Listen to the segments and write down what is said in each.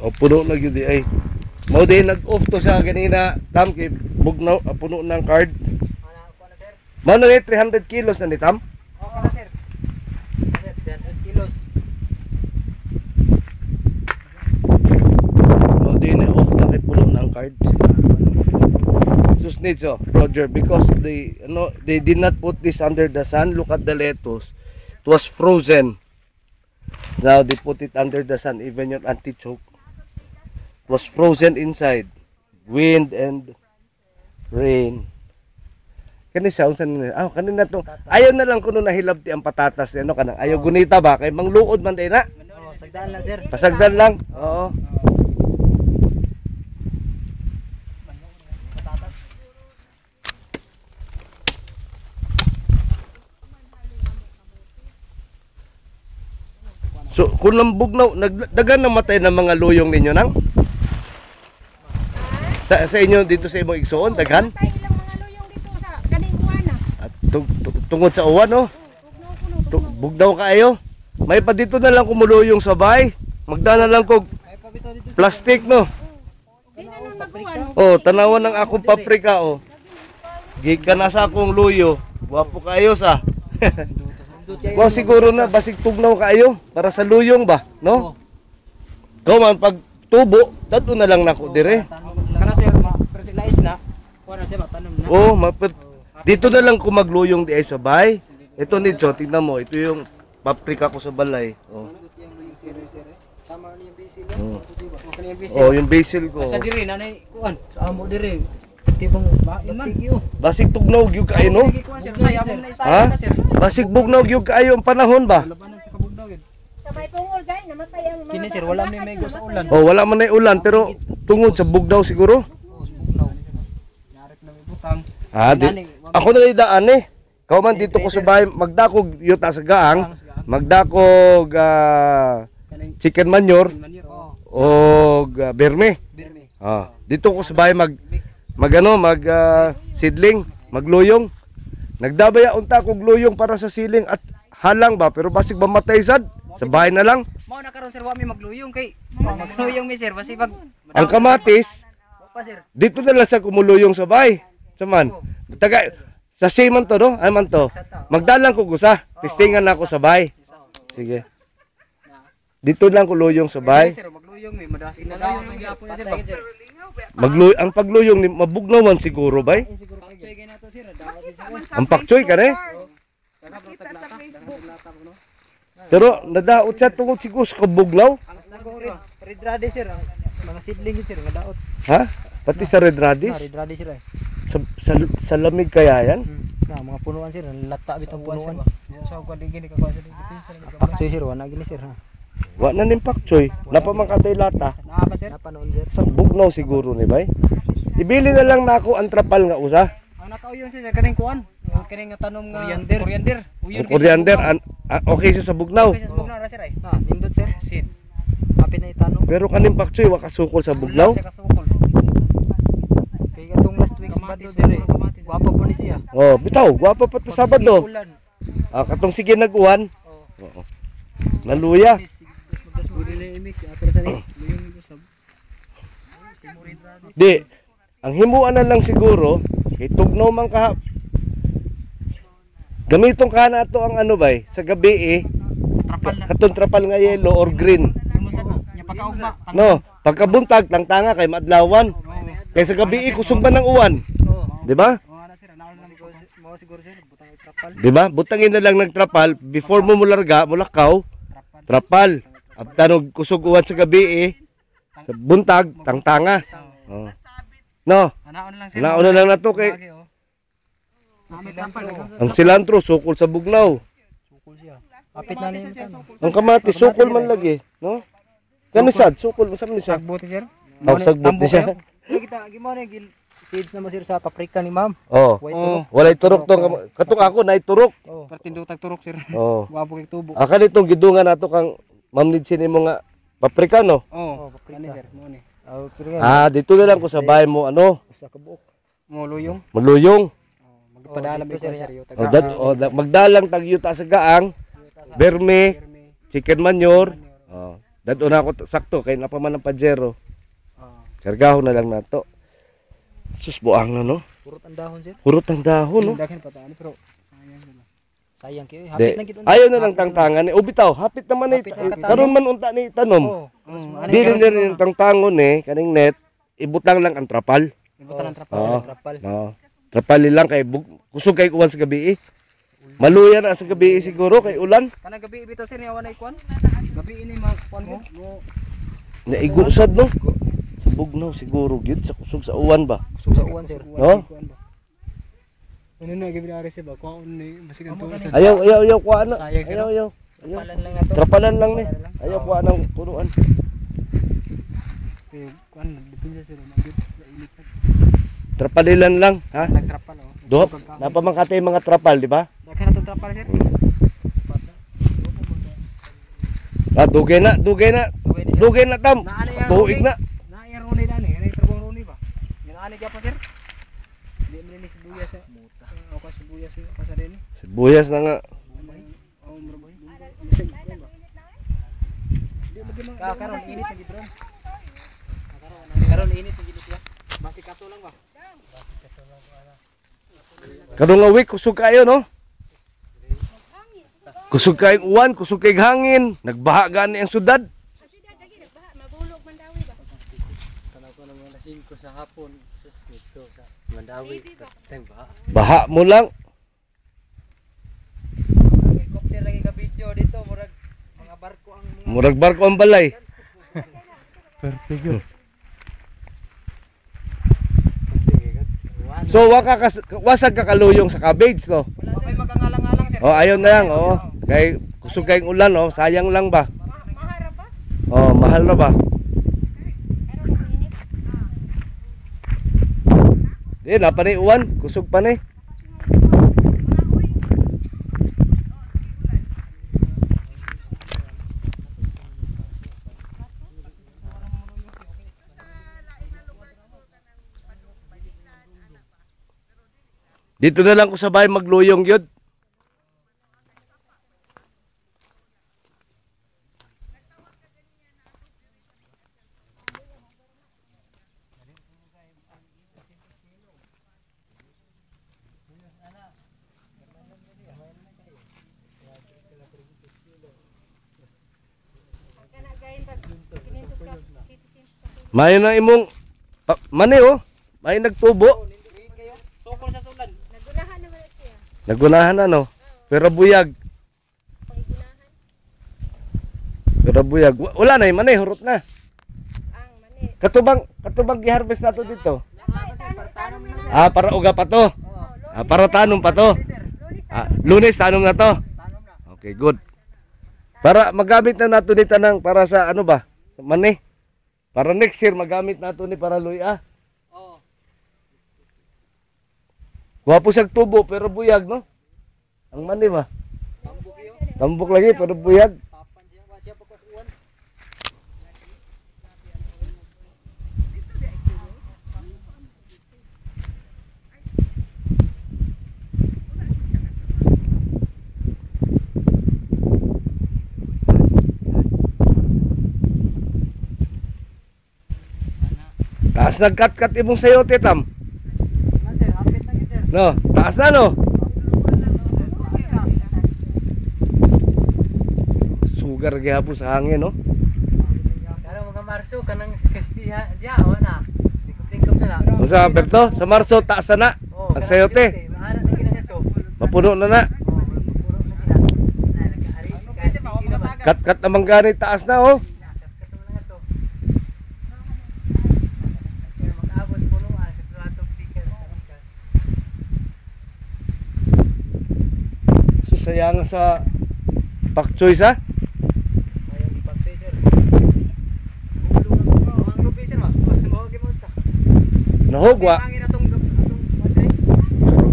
O puno na gyud di ay. Mao din nag-off to sa ganina, Tam kay bugnaw puno ng card. Mao na 300 kilos na ni Tam. Oo na sir. 300 kilos. Mao din off na kay puno ng card. Susnid so, Roger, because they did not put this under the sun. Look at the lettuce. It was frozen. Now they put it under the sun, even your antichoke was frozen inside. Wind and rain. Kani sa unsan ni? Ah, kanina to. Ayaw na lang kuno nahilabti ang patatas ano kanang ayaw gunita ba kay mangluod man day na. Oo, sagdan lang sir. Pasagdan lang. Oo. Patatas. So, kung nambugnaw, nagdagan na matay ng mga luyong ninyo nang? Sa inyo dito sa imong igsoon, daghan? Matay ilang mga luyong dito sa kaning buwana. At tungod sa uwan, no? Bugnaw kaayo. May pa dito na lang kumuluyong sabay. Magdana lang kog May pabito dito. plastic, no? Di na lang magkuhan. Oh, tanawan ng akong paprika, oh. Gikan na sa akong luyo. Guwapo kaayo sa. Wa siguro na basig tugnaw kaayo para sa luyong ba, no? Go man pag tubo, dadto na lang nako dire. Kana sir, fertilize na. Kuha na siya matanom na. Oh, dito na lang ko magluyong di ay sabay. Ito nito, tingnan mo, ito yung paprika ko sa balay. Oh. Sama ni yung basil. Oh. Makani yung basil. Oh, yung basil ko. Sa diri nanay kuan. Sa amo diri. Tibang bain man. Basig tugnaw gyud kaayo, no? Saya mo na Ha? isaya na sir. Basig bugnaw gyud kaayo ang panahon ba? Labanan sa kabugnaw yun. Sabay pungol gay namatay ang mga. Kini sir, wala may mego sa ulan. Oh, wala man ay ulan pero tungod sa bugnaw siguro. Oh, sa bugnaw. Narik na may butang. Ah, ako na idaan eh. Kau man dito ko sa bahay magdakog yuta sa gaang, magdakog chicken manure o berme. Ah, dito ko sa bahay seedling, magluyong. Nagdabaya unta kog luyong para sa siling at halang ba pero basig ba matay sad sa bahay na lang. Mao na karon sir wa mi magluyong kay magluyong mi sir basi pag Ang kamatis pa sir. dito na lang sa kumuluyong sa bahay. Saman. Taga sa seman to no? Ay man to. Magdalang ko gusa. Testingan na ako sa bahay. Sige. Dito lang ko luyong sa bahay. Sir magluyong mi madasin na lang ang gyapon sir. Ang pagluyong ni mabugnawan siguro bay. Siguro kay gay nato sir dapat sir. Ang pakchoy ka ne. Kita sa Facebook. Pero nadaot siya tungod siguro sa kabuglaw. Red radish sir. Mga seedling sir nga daot. Ha? Pati sa red radish. Red radish sir. Sa lamig kaya yan? Na mga punuan sir, lata bitong punuan. Sa ko gini ka kuan sir. Paksoy sir, wala gini sir ha. Wa na ning pakchoy. Napa man katay lata. Naa ba sir? Napanoon sir. Sa bugnaw siguro ni bay. Ibili na lang nako ang trapal nga usa. Ang nakauyon sir kaning kuan. Kaning nga tanom nga coriander. Coriander okay siya sa bugnaw. Okay sa bugnaw ra sir ay. Ha, nindot sir. Sin. Kapit na itanong. Pero kaning pakchoy wa kasukol sa bugnaw. Sa kasukol. Kay katong last week badlo dire. Guwapo po ni siya. Oh, bitaw, guwapa pa to Sabado. Katong sige nag-uwan. Oo. Naluya. Di, ang himuan na lang siguro, kay tugnaw man ka. Gamitong ka na to ang ano bay, sa gabi katong trapal nga yellow or green. No, pagkabuntag tangtanga kay madlawan. Kay sa gabi kusog man ng uwan. Di ba? Di ba? Butangin na lang nagtrapal before mo mularga, mulakaw, trapal. Abtanog kusog uwan sa gabi sa buntag tangtanga. Oh. No. Nauna lang na to kay ang cilantro sukol sa bugnaw. Sukol siya. Kapit na ni Ang kamatis sukol man lagi, no? Kanisad sukol usab ni siya. sagbot sir. Sagbot ni siya. Kita gimo ni seeds na mo sir sa paprika ni ma'am. Oh. Walay turok tong katong ako nay turok. Oh, pertindutag turok sir. Oh. Wapo kay tubo. Aka nitong gidungan nato kang mamnid sini mo nga paprika no. Oh, paprika sir mo ni. Dito na lang ko sa bahay mo ano, Sa kabuok. Mo luyong. maluyong. Magpadala mi sir. Magdalang tagyuta sa gaang, berme, chicken manure. Oh. Dadto na ako sakto kay napaman ng Pajero. Ah, Kargahon na lang nato. Sus buang na no. purot ang dahon sir. Hurot ang dahon no. Dakin pataan pero sayang nila. Sayang kayo. De, Hapit na gid. ayaw na lang tangtangan ni. Ubitaw, hapit naman ni. Hapit na katanong. Karon man unta ni tanom. Oo. Di rin yung tangtangon kaning net. Ibutang lang ang trapal. Ibutan ang trapal, Oo. trapal. No. Trapal lang kay kusog kay kuwan sa gabi. Maluya na sa gabi siguro kay ulan. Kanang gabi bitaw sir niya wanay kwan. Gabi ini mga kwan mo. Naigusad no. Bugnaw siguro gyud sa kusog sa uwan ba. Kusog sa uwan sir. No? Ano na gabi na ba? Kuan ni basikan to. Ayaw kuha na. Sayang sila. Ayaw. Trapalan lang ato. Trapalan lang ni. Ayaw kuha ng punuan. Kuan depende sir magit sa init. Trapalilan lang, ha? Nagtrapal oh. Dohop, napamangkatay mga trapal, di ba? Daghan na tong trapal sir. Dugay na. Dugay na tam. Tuig na. Naay runi dani, ay trabong runi ba? Yung ani gyapon sir. Di man ni sibuyas sa muta. O ka sibuyas ka sa din. Sibuyas na nga. Oh, murboy. Karon init na gidron. Karon init na gid siya. Basi kato lang ba? Kadong nga week, kusog kayo, no? Kusog kayong uwan, kusog kayong hangin. Nagbaha gani ang sudad. Sa siyudad lagi nagbaha, mabulog man daw ba? Tanaw ko ng mga 5 sa hapon dito sa Mandawi. Teng ba? Baha mo lang. Helicopter lagi ka video dito murag mga barko ang mga Murag barko ang balay. Perfect. So, wasag ka kaluyong sa cabbage, no? wala may magangalang-alang sir. Oh, ayaw na lang, oh. Kay kusog kayong ulan, oh. Sayang lang ba? Mahara ba? Oh, mahal na ba? Ano na init? Di, napanay uwan. Kusog pa ni. Dito na lang ko sa bahay magluyong yun. Kana gayon pag kinintos ka, citizens ka. May na imong mani oh. May nagtubo. Sokol sa sulan. Nagunahan naman siya. Nagunahan na no. Pero buyag. Pagigunahan. Pero buyag. Wala na mani, hurot na. Ang mani. Katubang i-harvest nato dito. Tanong na na. Ah, para uga pa to. Ah, para tanom pa to. Ah, Lunes tanom na to. Tanom na. Okay, good. Para magamit na nato ni tanang para sa ano ba? Mani. Para next year magamit nato ni para luya. Oo. Wapo siyang tubo pero buyag no? Ang mani ba? Tambok yo. Tambok lagi pero buyag. Papan siya wa siya pagkas uwan. Taas nagkat-kat imong sayote tam. Sir, hapit na gid sir. No, taas na no. Sugar gyapon sa hangin no. Karo mga Marso kanang Castilla dia o na. Tingkop na. Unsa Berto? Sa Marso taas na. Ang sayote. Maara na gid to. Mapuno na na. Kat-kat namang gani taas na oh. Sayang sa pak choice ha. Nahugwa.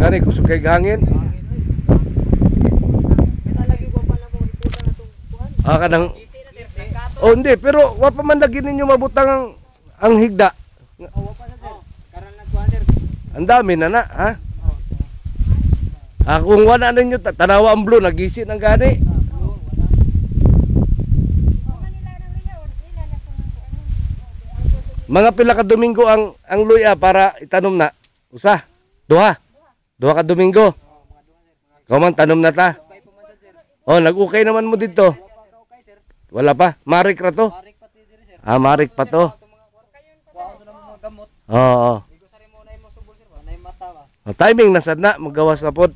Gani kusog kay hangin. Ah kanang oh hindi pero wa pa man lagi ninyo mabutang ang higda. Ang dami na ha. Ah, kung wala ninyo tanawa ang blue nagisi ng gani. O manila nang liya o. Mga pila ka Domingo ang luya para itanom na. Usa, duha. Duha ka Domingo. Kaw man tanom na ta. Okay po man sir. Oh, nag-ukay naman mo dito. Okay sir. Wala pa. Marik ra to. Marik pati diri sir. Ah, marik pa to. Kuha ko na mga gamot. Oo. Igo sa rin mo na imong subol sir ba? Na mata ba? Oh, timing na sad na magawas na pod.